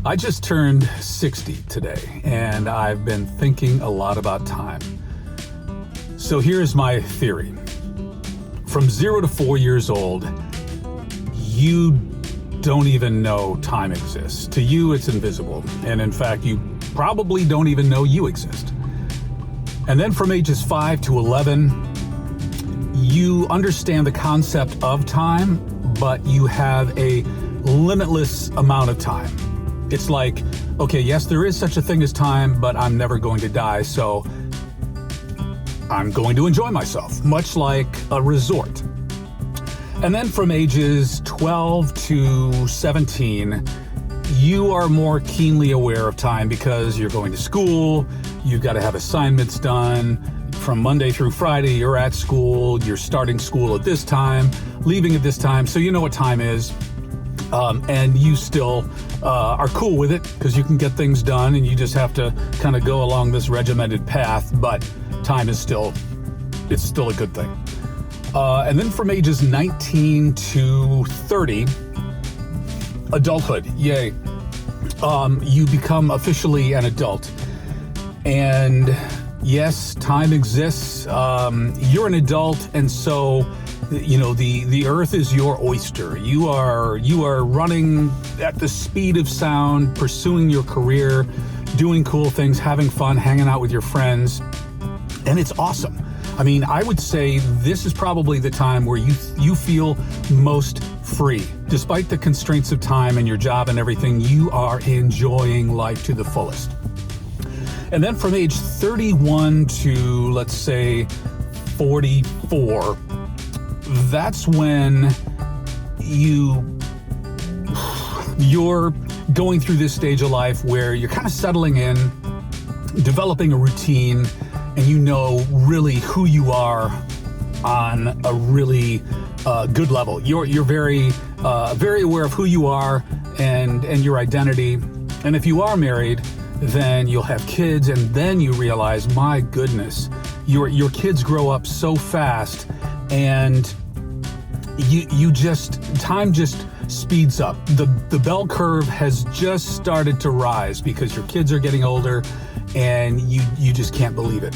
I just turned 60 today, and I've been thinking a lot about time. So here's my theory. From 0 to 4 years old, you don't even know time exists. To you, it's invisible. And in fact, you probably don't even know you exist. And then from ages 5 to 11, you understand the concept of time, but you have a limitless amount of time. It's like, okay, yes, there is such a thing as time, but I'm never going to die, so I'm going to enjoy myself, much like a resort. And then from ages 12 to 17, you are more keenly aware of time because you're going to school, you've got to have assignments done. From Monday through Friday, you're at school, you're starting school at this time, leaving at this time, so you know what time is. And you still are cool with it because you can get things done and you just have to kind of go along this regimented path, but time is still a good thing. And then from ages 19 to 30, adulthood, yay. You become officially an adult. And yes, time exists. You're an adult, and so the earth is your oyster. You are running at the speed of sound, pursuing your career, doing cool things, having fun, hanging out with your friends, and it's awesome. I mean, I would say this is probably the time where you feel most free. Despite the constraints of time and your job and everything, you are enjoying life to the fullest. And then from age 31 to, let's say, 44, that's when you're going through this stage of life where you're kind of settling in, developing a routine, and you know really who you are on a really good level. You're very aware of who you are and your identity. And if you are married, then you'll have kids, and then you realize, my goodness, your kids grow up so fast, and time just speeds up. The bell curve has just started to rise because your kids are getting older, and you just can't believe it.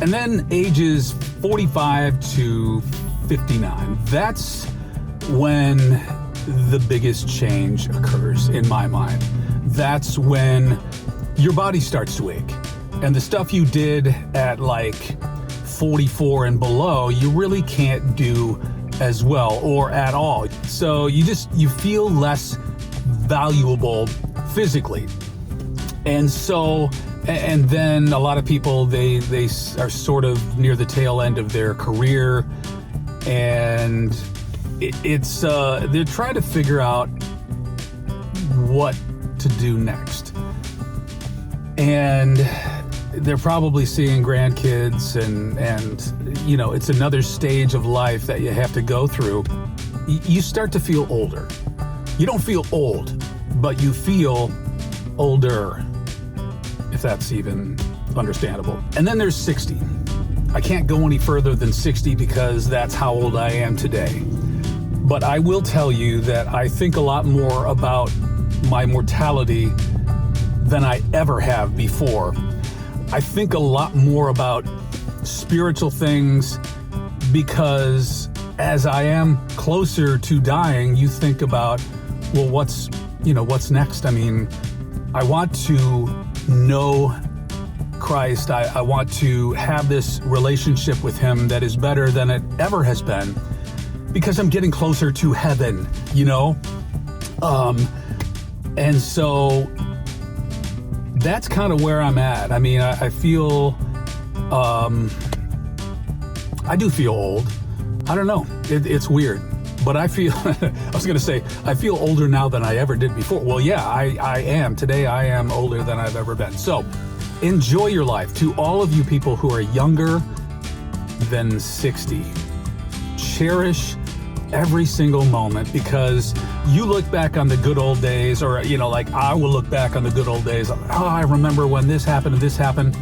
And then ages 45 to 59, that's when the biggest change occurs in my mind. That's when your body starts to ache. And the stuff you did at like 44 and below, you really can't do as well or at all. So you feel less valuable physically. And then a lot of people, they are sort of near the tail end of their career, and they're trying to figure out what to do next. And they're probably seeing grandkids, and it's another stage of life that you have to go through. You start to feel older. You don't feel old, but you feel older, if that's even understandable. And then there's 60. I can't go any further than 60 because that's how old I am today. But I will tell you that I think a lot more about my mortality than I ever have before. I think a lot more about spiritual things because as I am closer to dying, you think about, well, what's next? I mean, I want to know Christ. I want to have this relationship with him that is better than it ever has been because I'm getting closer to heaven, and so that's kind of where I'm at. I mean, I feel, I do feel old. I don't know. It's weird, but I feel, I feel older now than I ever did before. Well, yeah, I am. Today I am older than I've ever been. So enjoy your life. To all of you people who are younger than 60, cherish every single moment, because you look back on the good old days, or, like I will look back on the good old days. Oh, I remember when this happened and this happened.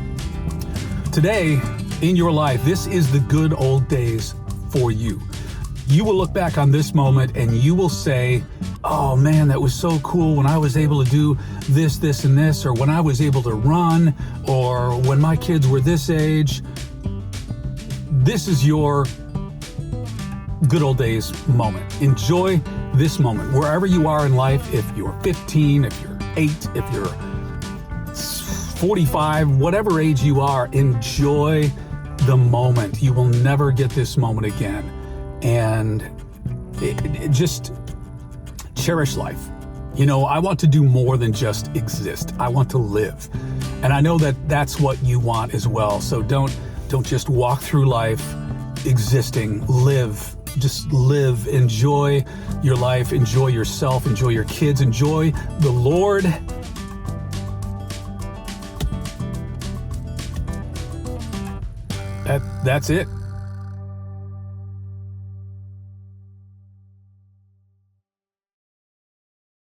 Today, in your life, this is the good old days for you. You will look back on this moment and you will say, oh man, that was so cool when I was able to do this, this, and this, or when I was able to run, or when my kids were this age. This is your good old days moment. Enjoy this moment. Wherever you are in life, if you're 15, if you're 8, if you're 45, whatever age you are, enjoy the moment. You will never get this moment again. And just cherish life. You know, I want to do more than just exist. I want to live. And I know that that's what you want as well. So don't just walk through life existing. Live. Just live. Enjoy your life. Enjoy yourself. Enjoy your kids. Enjoy the Lord. That's it.